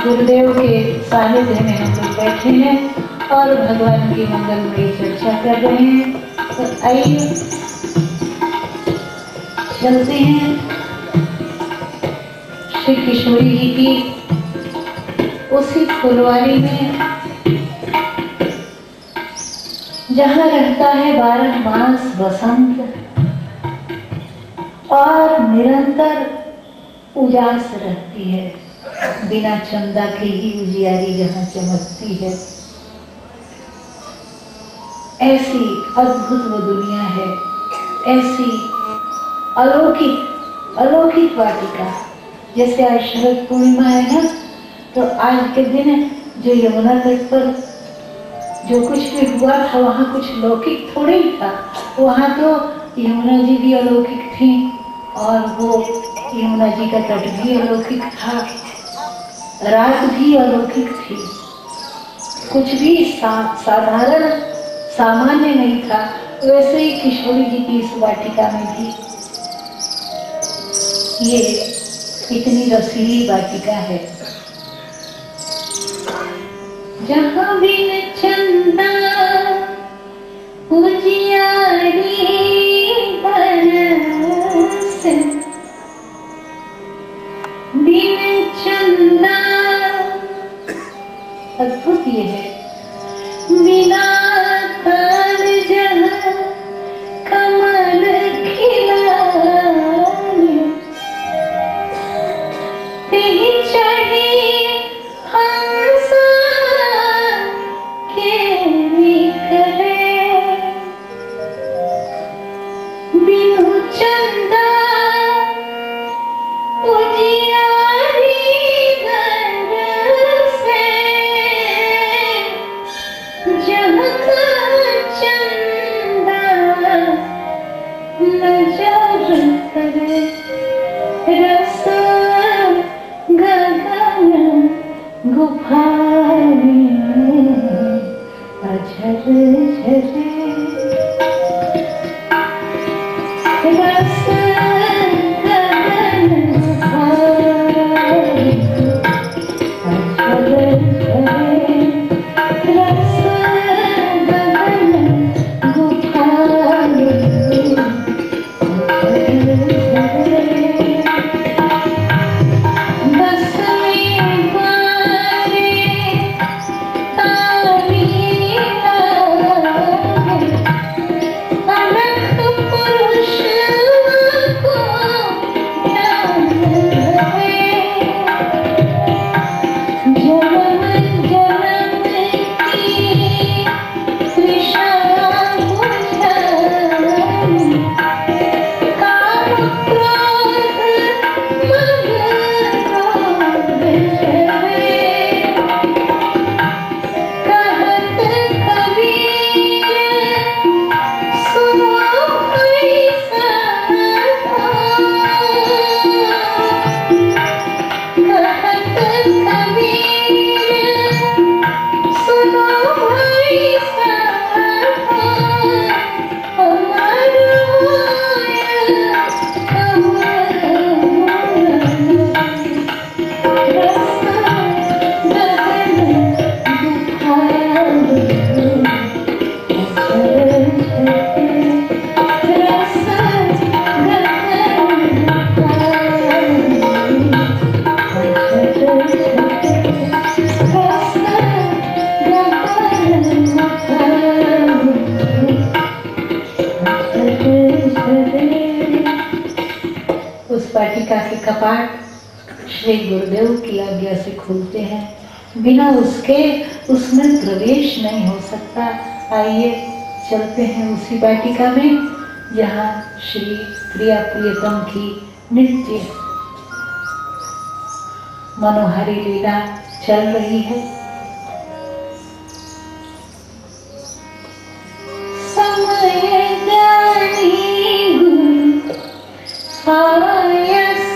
गुरुदेव के सानिध्य में हम लोग बैठे हैं और भगवान की मंगलमयी चर्चा कर रहे हैं। तो आइए चलते हैं श्री किशोरी जी की उसी फुलवारी में जहाँ रहता है 12 मास बसंत और निरंतर उजास रहती है, बिना चंदा के ही उजियारी जहाँ चमकती है। ऐसी अद्भुत वो दुनिया है, ऐसी अलौकिक वाटिका। जैसे आज शरद पूर्णिमा है ना, तो आज के दिन जो यमुना तट पर जो कुछ भी हुआ था वहाँ कुछ लौकिक थोड़े ही था, वहाँ तो यमुना जी भी अलौकिक थी और वो यमुना जी का तट भी अलौकिक था, रात भी अलौकिक थी। कुछ भी साधारण सामान्य नहीं था। वैसे ही किशोरी जी की इस वाटिका में भी ये इतनी रसीली वाटिका है। जहाँ बिन चंदा उजियारी बरस, बिन चंदा, अद्भुत ये है, बिना तार जहाँ कमल खिलाए, तेहि चढ़ी हंसा के निकले, बिनु चंदा उजियारी बरसे, जहाँ का चंदा नजर करे, रस गगन गुफा में अझर झरे, रस गगन गुफा अझर झरे, रस गगन गुफा में अझर झरे। उस वाटिका के कपाट श्री गुरुदेव की आज्ञा से खुलते हैं, बिना उसके उसमें प्रवेश नहीं हो सकता। आइए चलते हैं उसी वाटिका में जहाँ श्री प्रिया प्रियतम की नित्य मनोहारी लीला चल रही है। समय जानी गुरु आयस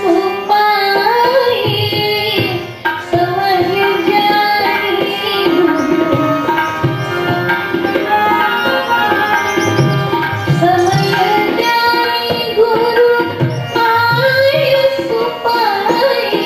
पाई, समझ जानी गुरु, समय जानी गुरु आयस पाई।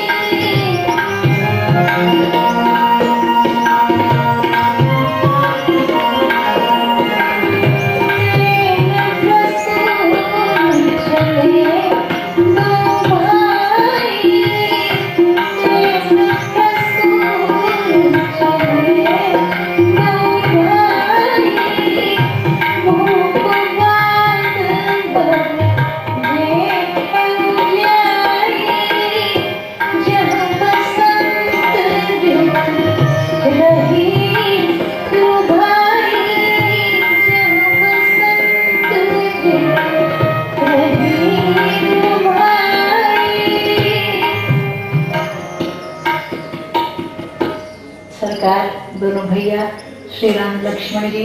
सरकार दोनों भैया श्री राम लक्ष्मण जी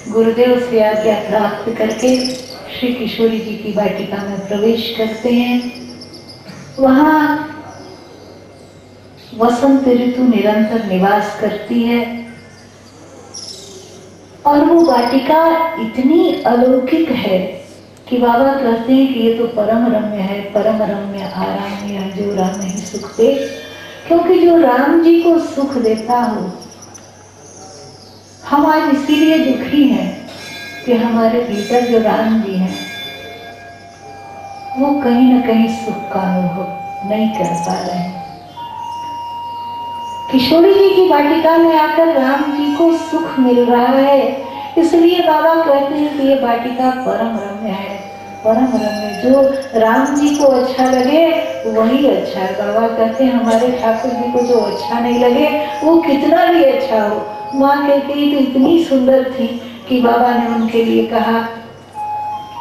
गुरुदेव से आज्ञा प्राप्त करके श्री किशोरी जी की वाटिका में प्रवेश करते हैं। वहां वसंत ऋतु निरंतर निवास करती है और वो वाटिका इतनी अलौकिक है कि बाबा कहते हैं कि ये तो परम रम्य है, परम रम्य आराम है जो राम नहीं सुख दे। क्योंकि जो राम जी को सुख देता हो, हम आज इसीलिए दुखी हैं कि हमारे भीतर जो राम जी हैं वो कहीं ना कहीं सुख का अनुभव नहीं कर पा रहे हैं। किशोरी जी की वाटिका में आकर राम जी को सुख मिल रहा है, इसलिए बाबा कहते हैं कि ये वाटिका परम रम्य है। परम रम्य जो राम जी को अच्छा लगे वही अच्छा है। बाबा कहते हैं हमारे ठाकुर जी को जो अच्छा नहीं लगे वो कितना भी अच्छा हो। माँ कैकेयी तो इतनी सुंदर थी कि बाबा ने उनके लिए कहा,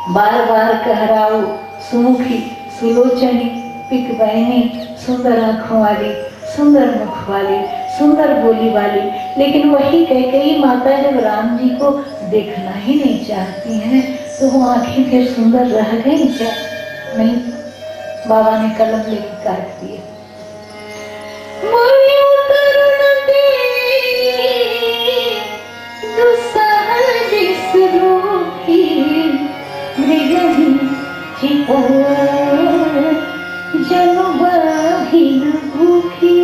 बार बार कहराओ सुमुखी सुलोचनी पिक बहनी, सुंदर आंखों वाली, सुंदर मुख वाली, सुंदर बोली वाली। लेकिन वही कैकेयी माता जब राम जी को देखना ही नहीं चाहती हैं तो वो आंखें फिर सुंदर रह गई क्या? नहीं। बाबा ने कलम लेके काट दिया।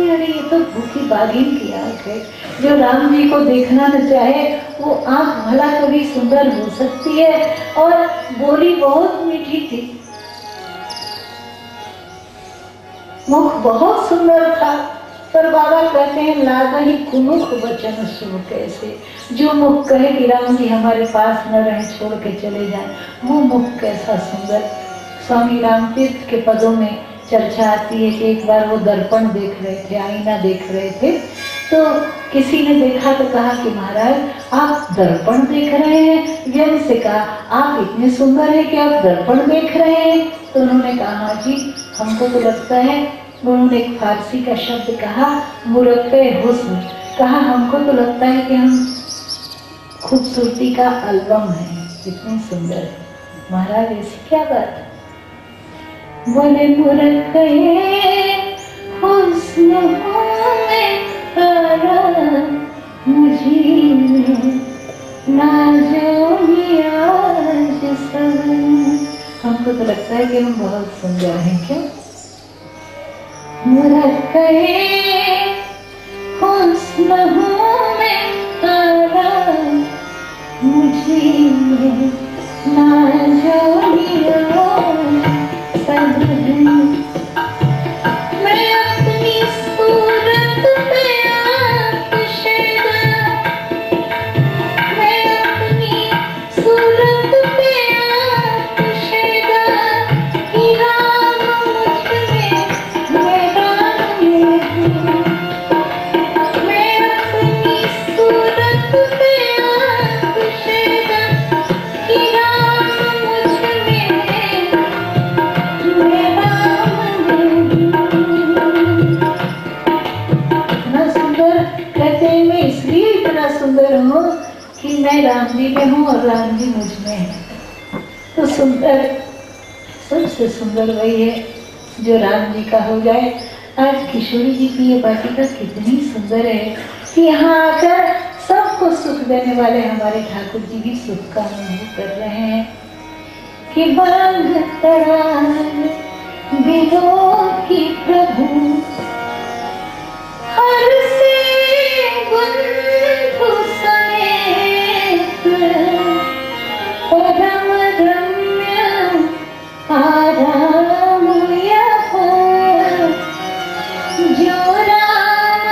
अरे ये तो भूखी बागिन की आंख है। जो राम जी को देखना न चाहे वो आंख भला कभी सुंदर हो सकती है। और बोली बहुत मीठी थी, मुख बहुत सुंदर था, पर बाबा कहते हैं लागही कुमुख वचन सुन कैसे। जो मुख कहे कि राम जी हमारे पास न रहे, छोड़ के चले जाए, वो मुख कैसा सुंदर। स्वामी रामतीर्थ के पदों में चर्चा आती है कि एक बार वो दर्पण देख रहे थे, आईना देख रहे थे, तो किसी ने देखा तो कहा कि महाराज आप दर्पण देख रहे हैं। व्यंग से कहा आप इतने सुंदर हैं कि आप दर्पण देख रहे हैं। तो उन्होंने कहा हाँ जी, हमको तो लगता है। उन्होंने एक फारसी का शब्द कहा मुरक्के हुस्न, कहा हमको तो लगता है कि हम खूबसूरती का एल्बम है, इतनी सुंदर है। महाराज ऐसी क्या बात है? बोले मुरक्के हुस्न में तारा मुझे हमको तो लगता है कि हम बहुत सुंदर हैं। क्यों? मुरक्के हुस्न में तारा मुझे मैं अपनी सूरत पे आतिशेदा, मैं अपनी सूरत पे आतिशेदा, कि राम मुझ में, मैं राम में हूँ। मैं अपनी सूरत पे आतिशेदा, कि राम मुझ में, मैं राम में हूँ। इतना सुंदर कहते हैं, मैं इसलिए इतना सुंदर हूँ कि मैं राम जी में हूँ और राम जी मुझ में है। तो सुंदर, सबसे सुंदर वही है जो राम जी का हो जाए। आज किशोरी जी की ये वाटिका कितनी सुंदर है कि यहाँ आकर सबको सुख देने वाले हमारे ठाकुर जी भी सुख का अनुभव कर रहे हैं। कि बांग तरार दिलों की प्रभु, हर से बंधु समेत, परम रम्य आराम यहाँ, जो राम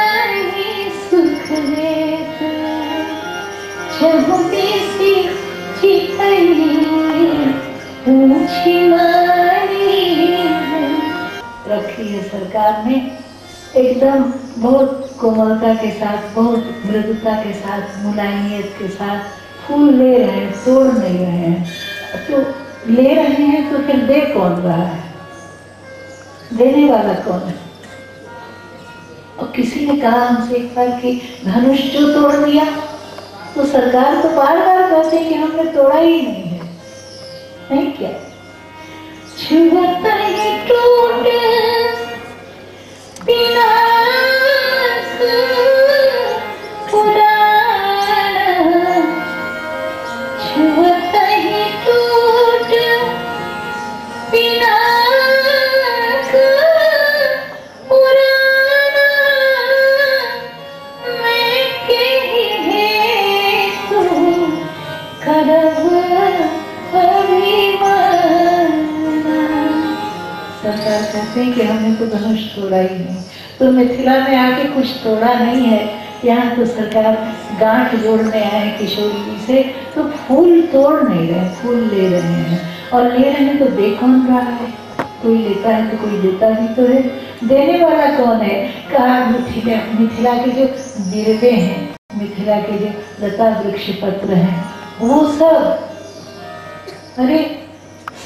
ही सुख देत, चहुती सी चितई पूछी मारी रखी है सरकार ने। एकदम बहुत कोमलता के साथ, बहुत मृदुता के साथ, मुलायमियत के साथ फूल ले रहे हैं, तोड़ नहीं रहे हैं। तो ले रहे हैं तो फिर दे कौन रहा है? देने वाला कौन है? और किसी ने कहा हमसे एक बार कि धनुष जो तोड़ दिया, तो सरकार तो बार बार कहते हैं कि हमने तोड़ा ही नहीं है, नहीं क्या? छुअता ही टूट पिनाक पुराना, छुअता ही टूट पिनाक पुराना, मैं कही है तू करब अभिमाना। सरकार कहते हैं कि हमने तो धनुष तोड़ा ही नहीं, तो मिथिला में आके कुछ तोड़ा नहीं है। यहाँ तो सरकार गांठ जोड़ने आए किशोरी जी से, तो फूल तोड़ नहीं रहे, फूल ले रहे हैं। और ले रहे हैं तो दे कौन रहा है? कोई लेता है तो कोई देता भी तो है। देने वाला कौन है? कहा मिथिला के जो बिरवे हैं, मिथिला के जो लता वृक्ष पत्र हैं, वो सब, अरे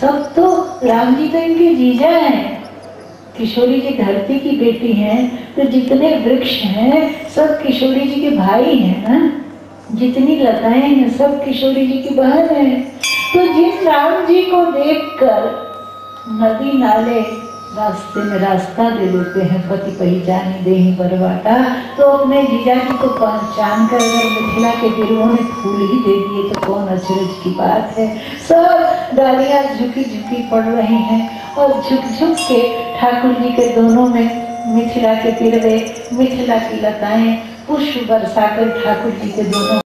सब तो राम जी तो इनके जीजा हैं। किशोरी जी धरती की बेटी हैं, तो जितने वृक्ष हैं सब किशोरी जी के भाई हैं ना। जितनी लताएं हैं सब किशोरी जी की बहन है। तो जिन राम जी को देखकर नदी नाले रास्ते में रास्ता दे देते हैं, पति पहचानी देहि बरवाटा, तो अपने जीजा जी को पहचान कर अगर मिथिला के बिरवों ने फूल ही दे दिए तो कौन अचरज की बात है। सब डालियां झुकी झुकी पड़ रही हैं और झुक झुक के ठाकुर जी के दोनों में मिथिला के बिरवे, मिथिला की लताएं पुष्प बरसाकर ठाकुर जी के दोनों